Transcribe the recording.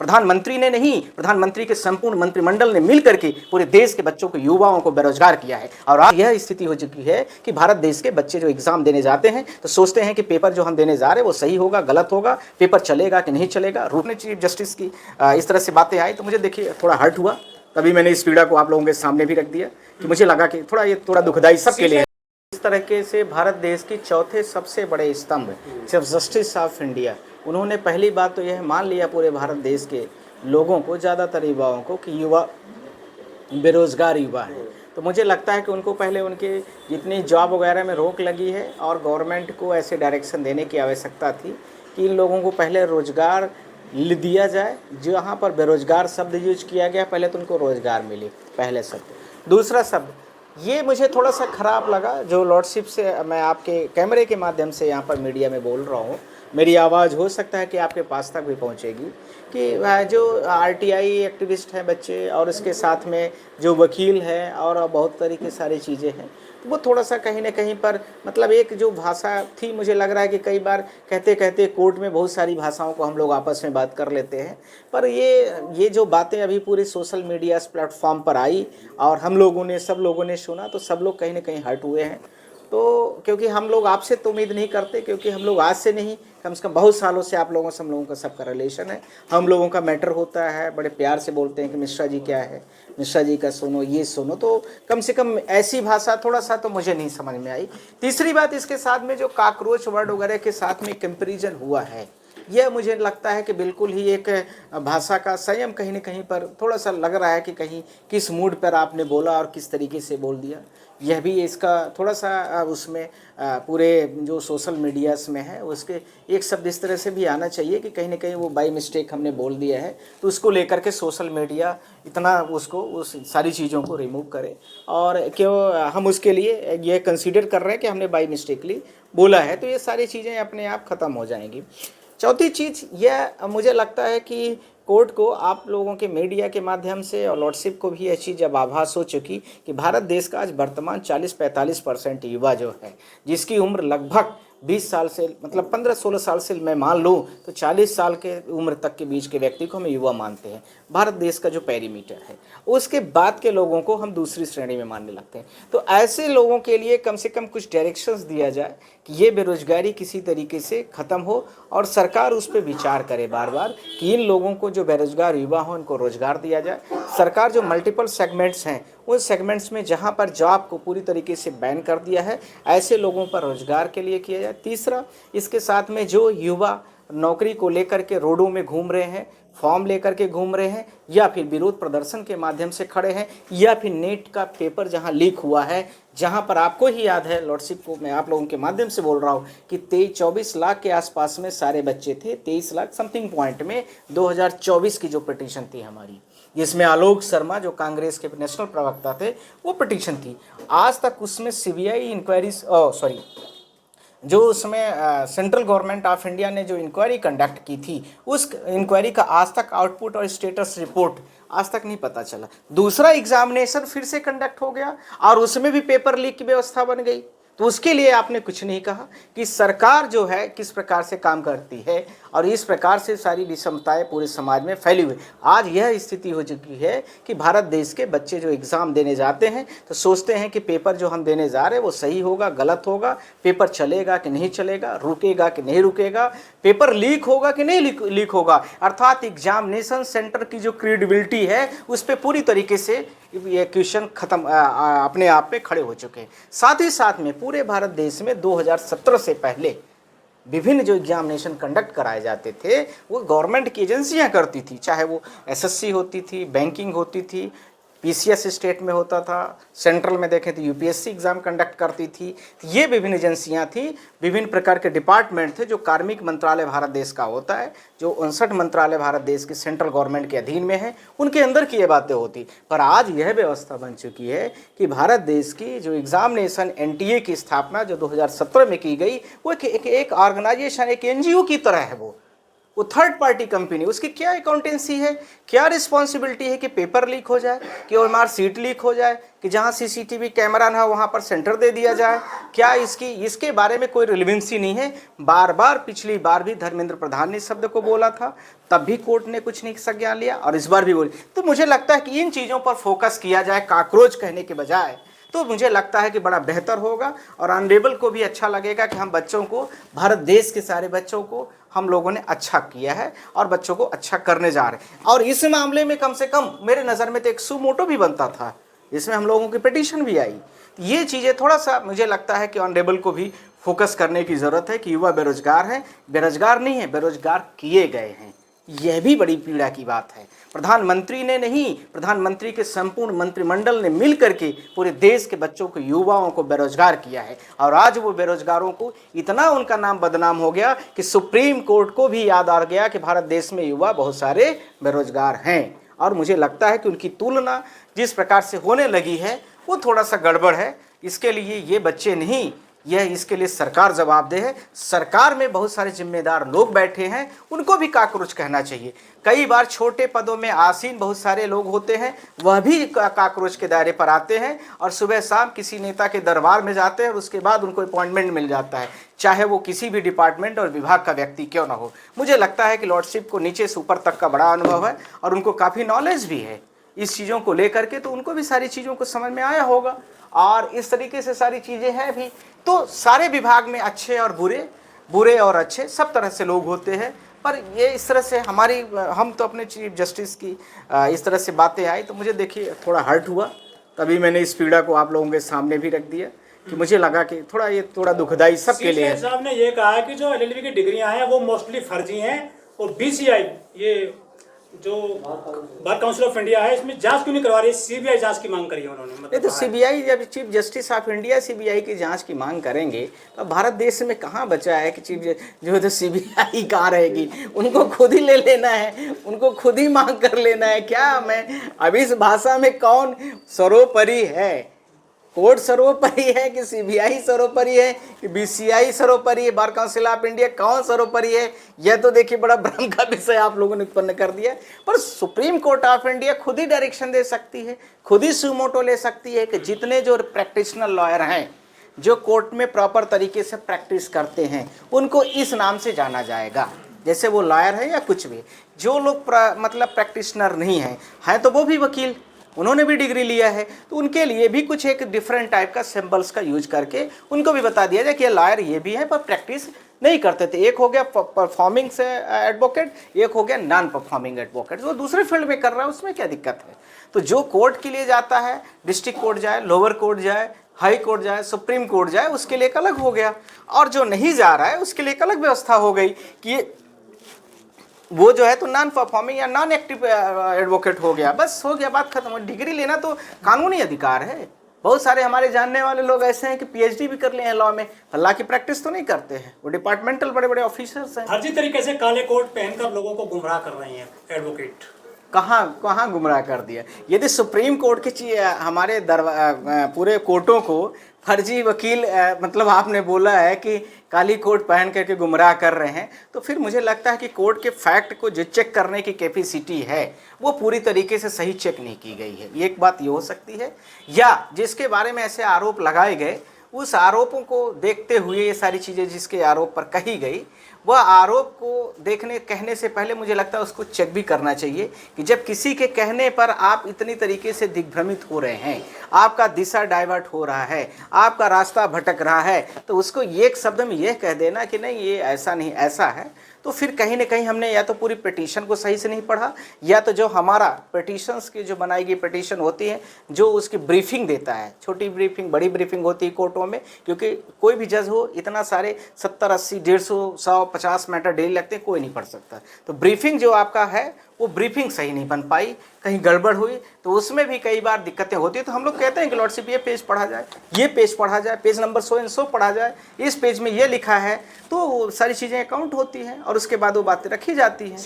प्रधानमंत्री ने नहीं, प्रधानमंत्री के संपूर्ण मंत्रिमंडल ने मिल करके पूरे देश के बच्चों को, युवाओं को बेरोजगार किया है। और आज यह स्थिति हो चुकी है कि भारत देश के बच्चे जो एग्जाम देने जाते हैं तो सोचते हैं कि पेपर जो हम देने जा रहे हैं वो सही होगा, गलत होगा, पेपर चलेगा कि नहीं चलेगा। रूपने चीफ जस्टिस की इस तरह से बातें आई तो मुझे देखिए थोड़ा हर्ट हुआ। तभी मैंने इस पीड़ा को आप लोगों के सामने भी रख दिया कि मुझे लगा कि थोड़ा दुखदाई सबके लिए। इस तरीके से भारत देश की चौथे सबसे बड़े स्तंभ चीफ जस्टिस ऑफ इंडिया, उन्होंने पहली बात तो यह मान लिया पूरे भारत देश के लोगों को, ज़्यादातर युवाओं को, कि युवा बेरोज़गार युवा हैं। तो मुझे लगता है कि उनको पहले उनके जितनी जॉब वगैरह में रोक लगी है और गवर्नमेंट को ऐसे डायरेक्शन देने की आवश्यकता थी कि इन लोगों को पहले रोज़गार दिया जाए। जहाँ पर बेरोज़गार शब्द यूज किया गया, पहले तो उनको रोज़गार मिले, पहले शब्द। दूसरा शब्द ये मुझे थोड़ा सा ख़राब लगा, जो लॉर्डशिप से मैं आपके कैमरे के माध्यम से यहाँ पर मीडिया में बोल रहा हूँ, मेरी आवाज़ हो सकता है कि आपके पास तक भी पहुँचेगी, कि जो आरटीआई एक्टिविस्ट हैं बच्चे और इसके साथ में जो वकील हैं और बहुत तरीके सारी चीज़ें हैं, तो वो थोड़ा सा कहीं ना कहीं पर मतलब एक जो भाषा थी, मुझे लग रहा है कि कई बार कहते कहते कोर्ट में बहुत सारी भाषाओं को हम लोग आपस में बात कर लेते हैं। पर ये जो बातें अभी पूरे सोशल मीडिया प्लेटफॉर्म पर आई और हम लोगों ने, सब लोगों ने सुना, तो सब लोग कहीं ना कहीं हर्ट हुए हैं। तो क्योंकि हम लोग आपसे तो उम्मीद नहीं करते, क्योंकि हम लोग आज से नहीं, कम से कम बहुत सालों से आप लोगों से हम लोगों का सबका रिलेशन है, हम लोगों का मैटर होता है, बड़े प्यार से बोलते हैं कि मिश्रा जी क्या है, मिश्रा जी का सुनो, ये सुनो। तो कम से कम ऐसी भाषा थोड़ा सा तो मुझे नहीं समझ में आई। तीसरी बात, इसके साथ में जो काकरोच वर्ड वगैरह के साथ में कंपेरिजन हुआ है, यह मुझे लगता है कि बिल्कुल ही एक भाषा का संयम कहीं न कहीं पर थोड़ा सा लग रहा है कि कहीं किस मूड पर आपने बोला और किस तरीके से बोल दिया। यह भी इसका थोड़ा सा उसमें पूरे जो सोशल मीडियास में है उसके एक शब्द इस तरह से भी आना चाहिए कि कहीं ना कहीं वो बाई मिस्टेक हमने बोल दिया है, तो उसको लेकर के सोशल मीडिया इतना उसको उस सारी चीज़ों को रिमूव करे, और क्यों हम उसके लिए ये कंसीडर कर रहे हैं कि हमने बाई मिस्टेकली बोला है, तो ये सारी चीज़ें अपने आप ख़त्म हो जाएंगी। चौथी चीज़ यह मुझे लगता है कि कोर्ट को, आप लोगों के मीडिया के माध्यम से और लॉर्डशिप को भी यह चीज़ अब आभास हो चुकी कि भारत देश का आज वर्तमान 40-45% युवा जो है, जिसकी उम्र लगभग 20 साल से, मतलब 15-16 साल से मैं मान लूँ तो 40 साल के उम्र तक के बीच के व्यक्ति को हम युवा मानते हैं। भारत देश का जो पेरीमीटर है, उसके बाद के लोगों को हम दूसरी श्रेणी में मानने लगते हैं। तो ऐसे लोगों के लिए कम से कम कुछ डायरेक्शंस दिया जाए कि ये बेरोजगारी किसी तरीके से ख़त्म हो और सरकार उस पर विचार करे बार बार कि इन लोगों को, जो बेरोजगार युवा हों, इनको रोजगार दिया जाए। सरकार जो मल्टीपल सेगमेंट्स हैं, उन सेगमेंट्स में जहां पर जॉब को पूरी तरीके से बैन कर दिया है, ऐसे लोगों पर रोजगार के लिए किया जाए। तीसरा, इसके साथ में जो युवा नौकरी को लेकर के रोडों में घूम रहे हैं, फॉर्म लेकर के घूम रहे हैं, या फिर विरोध प्रदर्शन के माध्यम से खड़े हैं, या फिर नेट का पेपर जहां लीक हुआ है, जहां पर आपको ही याद है, लॉर्डशिप को मैं आप लोगों के माध्यम से बोल रहा हूं कि 23-24 लाख के आसपास में सारे बच्चे थे, 23 लाख समथिंग पॉइंट में 2024 की जो पिटीशन थी हमारी, जिसमें आलोक शर्मा जो कांग्रेस के नेशनल प्रवक्ता थे, वो पिटीशन थी। आज तक उसमें सीबीआई इंक्वायरी, जो उसमें सेंट्रल गवर्नमेंट ऑफ इंडिया ने जो इंक्वायरी कंडक्ट की थी, उस इंक्वायरी का आज तक आउटपुट और स्टेटस रिपोर्ट आज तक नहीं पता चला। दूसरा एग्जामिनेशन फिर से कंडक्ट हो गया और उसमें भी पेपर लीक की व्यवस्था बन गई, तो उसके लिए आपने कुछ नहीं कहा कि सरकार जो है किस प्रकार से काम करती है, और इस प्रकार से सारी विषमताएं पूरे समाज में फैली हुई। आज यह स्थिति हो चुकी है कि भारत देश के बच्चे जो एग्ज़ाम देने जाते हैं तो सोचते हैं कि पेपर जो हम देने जा रहे हैं वो सही होगा, गलत होगा, पेपर चलेगा कि नहीं चलेगा, रुकेगा कि नहीं रुकेगा, पेपर लीक होगा कि नहीं लीक होगा। अर्थात एग्जामिनेशन सेंटर की जो क्रेडिबिलिटी है उस पर पूरी तरीके से ये क्वेश्चन खत्म अपने आप पे खड़े हो चुके हैं। साथ ही साथ में पूरे भारत देश में 2017 से पहले विभिन्न जो एग्जामिनेशन कंडक्ट कराए जाते थे वो गवर्नमेंट की एजेंसियां करती थी, चाहे वो एसएससी होती थी, बैंकिंग होती थी, पीसीएस स्टेट में होता था, सेंट्रल में देखें तो यूपीएससी एग्ज़ाम कंडक्ट करती थी। ये विभिन्न एजेंसियां थी, विभिन्न प्रकार के डिपार्टमेंट थे। जो कार्मिक मंत्रालय भारत देश का होता है, जो 59 मंत्रालय भारत देश के सेंट्रल गवर्नमेंट के अधीन में है, उनके अंदर की ये बातें होती। पर आज यह व्यवस्था बन चुकी है कि भारत देश की जो एग्जामिनेशन एनटीए की स्थापना जो 2017 में की गई, वो एक ऑर्गेनाइजेशन, एक एनजीओ की तरह है। वो वो थर्ड पार्टी कंपनी, उसकी क्या अकाउंटेंसी है, क्या रिस्पॉन्सिबिलिटी है कि पेपर लीक हो जाए, कि ओएमआर सीट लीक हो जाए, कि जहां सीसीटीवी कैमरा ना हो वहां पर सेंटर दे दिया जाए, क्या इसके बारे में कोई रिलेवेंसी नहीं है। बार बार पिछली बार भी धर्मेंद्र प्रधान ने इस शब्द को बोला था, तब भी कोर्ट ने कुछ नहीं संज्ञान लिया और इस बार भी बोली। तो मुझे लगता है कि इन चीज़ों पर फोकस किया जाए काकरोच कहने के बजाय, तो मुझे लगता है कि बड़ा बेहतर होगा और ऑनरेबल को भी अच्छा लगेगा कि हम बच्चों को, भारत देश के सारे बच्चों को हम लोगों ने अच्छा किया है और बच्चों को अच्छा करने जा रहे हैं। और इस मामले में कम से कम मेरे नज़र में तो एक सू मोटो भी बनता था, इसमें हम लोगों की पिटीशन भी आई। ये चीज़ें थोड़ा सा मुझे लगता है कि ऑनरेबल को भी फोकस करने की ज़रूरत है कि युवा बेरोजगार हैं, बेरोजगार नहीं है, बेरोजगार किए गए हैं। यह भी बड़ी पीड़ा की बात है। प्रधानमंत्री ने नहीं, प्रधानमंत्री के संपूर्ण मंत्रिमंडल ने मिल करके पूरे देश के बच्चों को, युवाओं को बेरोजगार किया है। और आज वो बेरोजगारों को इतना उनका नाम बदनाम हो गया कि सुप्रीम कोर्ट को भी याद आ गया कि भारत देश में युवा बहुत सारे बेरोजगार हैं। और मुझे लगता है कि उनकी तुलना जिस प्रकार से होने लगी है वो थोड़ा सा गड़बड़ है। इसके लिए ये बच्चे नहीं, यह इसके लिए सरकार जवाबदेह है। सरकार में बहुत सारे जिम्मेदार लोग बैठे हैं, उनको भी काकरोच कहना चाहिए। कई बार छोटे पदों में आसीन बहुत सारे लोग होते हैं, वह भी काकरोच के दायरे पर आते हैं और सुबह शाम किसी नेता के दरबार में जाते हैं और उसके बाद उनको अपॉइंटमेंट मिल जाता है, चाहे वो किसी भी डिपार्टमेंट और विभाग का व्यक्ति क्यों ना हो। मुझे लगता है कि लॉर्डशिप को नीचे से ऊपर तक का बड़ा अनुभव है और उनको काफ़ी नॉलेज भी है इस चीज़ों को लेकर के, तो उनको भी सारी चीज़ों को समझ में आया होगा। और इस तरीके से सारी चीज़ें हैं भी, तो सारे विभाग में अच्छे और बुरे, बुरे और अच्छे सब तरह से लोग होते हैं। पर ये इस तरह से हम तो अपने चीफ जस्टिस की इस तरह से बातें आई तो मुझे देखिए थोड़ा हर्ट हुआ। तभी मैंने इस पीड़ा को आप लोगों के सामने भी रख दिया कि मुझे लगा कि थोड़ा दुखदाई सबके लिए है। साहब ने ये कहा है कि जो एलएलबी की डिग्रियां हैं वो मोस्टली फर्जी हैं और बीसीआई, ये जो बार काउंसिल ऑफ इंडिया है, इसमें जांच क्यों नहीं करवा रही है? सीबीआई जांच की मांग करी है उन्होंने। नहीं तो सीबीआई, जब chief justice of India CBI की जांच की मांग करेंगे तो भारत देश में कहाँ बचा है कि चीफ जो है तो सीबीआई कहाँ रहेगी? उनको खुद ही ले लेना है, उनको खुद ही मांग कर लेना है। क्या मैं अब इस भाषा में कौन सर्वोपरि है? कोर्ट सर्वोपरि है कि सीबीआई सर्वोपरि है कि बीसीआई सर्वोपरि है, बार काउंसिल ऑफ इंडिया कौन सर्वोपरि है? यह तो देखिए बड़ा भ्रम का विषय आप लोगों ने उत्पन्न कर दिया। पर सुप्रीम कोर्ट ऑफ इंडिया खुद ही डायरेक्शन दे सकती है, खुद ही सुमोटो ले सकती है कि जितने जो प्रैक्टिशनर लॉयर हैं, जो कोर्ट में प्रॉपर तरीके से प्रैक्टिस करते हैं, उनको इस नाम से जाना जाएगा। जैसे वो लॉयर है या कुछ भी, जो लोग मतलब प्रैक्टिशनर नहीं हैं तो वो भी वकील, उन्होंने भी डिग्री लिया है, तो उनके लिए भी कुछ एक डिफरेंट टाइप का सिंबल्स का यूज करके उनको भी बता दिया जाए कि ये लॉयर ये भी है पर प्रैक्टिस नहीं करते थे। एक हो गया परफॉर्मिंग से एडवोकेट, एक हो गया नॉन परफॉर्मिंग एडवोकेट, जो दूसरे फील्ड में कर रहा है उसमें क्या दिक्कत है? तो जो कोर्ट के लिए जाता है, डिस्ट्रिक्ट कोर्ट जाए, लोअर कोर्ट जाए, हाई कोर्ट जाए, सुप्रीम कोर्ट जाए, उसके लिए एक अलग हो गया। और जो नहीं जा रहा है उसके लिए एक अलग व्यवस्था हो गई कि वो जो है तो नॉन परफॉर्मिंग या नॉन एक्टिव एडवोकेट हो गया, बस हो गया, बात खत्म। डिग्री लेना तो कानूनी अधिकार है। बहुत सारे हमारे जानने वाले लोग ऐसे हैं कि पीएचडी भी कर लिए हैं लॉ में, लॉ की प्रैक्टिस तो नहीं करते हैं, वो डिपार्टमेंटल बड़े बड़े ऑफिसर्स हैं। फर्जी तरीके से काले कोट पहनकर लोगों को गुमराह कर रहे हैं एडवोकेट। कहाँ गुमराह कर दिया? यदि सुप्रीम कोर्ट के हमारे पूरे कोर्टों को फर्जी वकील मतलब आपने बोला है कि काली कोट पहन करके गुमराह कर रहे हैं, तो फिर मुझे लगता है कि कोर्ट के फैक्ट को जो चेक करने की कैपेसिटी है वो पूरी तरीके से सही चेक नहीं की गई है। एक बात ये हो सकती है, या जिसके बारे में ऐसे आरोप लगाए गए उस आरोपों को देखते हुए ये सारी चीज़ें जिसके आरोप पर कही गई, वह आरोप को कहने से पहले मुझे लगता है उसको चेक भी करना चाहिए कि जब किसी के कहने पर आप इतनी तरीके से दिग्भ्रमित हो रहे हैं, आपका दिशा डाइवर्ट हो रहा है, आपका रास्ता भटक रहा है, तो उसको एक शब्द में यह कह देना कि नहीं ये ऐसा नहीं ऐसा है, तो फिर कहीं ना कहीं हमने या तो पूरी पिटीशन को सही से नहीं पढ़ा, या तो जो हमारा पिटीशंस की जो बनाई गई पिटीशन होती है, जो उसकी ब्रीफिंग देता है, छोटी ब्रीफिंग बड़ी ब्रीफिंग होती है कोर्टों में, क्योंकि कोई भी जज हो इतना सारे 70 80 150 100 50 मैटर डेली लगते हैं, कोई नहीं पढ़ सकता। तो ब्रीफिंग जो आपका है वो ब्रीफिंग सही नहीं बन पाई, कहीं गड़बड़ हुई, तो उसमें भी कई बार दिक्कतें होती है। तो हम लोग कहते हैं कि लॉर्डशिप ये पेज पढ़ा जाए, ये पेज पढ़ा जाए, पेज नंबर 100 पढ़ा जाए, इस पेज में ये लिखा है, तो सारी चीज़ें अकाउंट होती हैं और उसके बाद वो बातें रखी जाती हैं।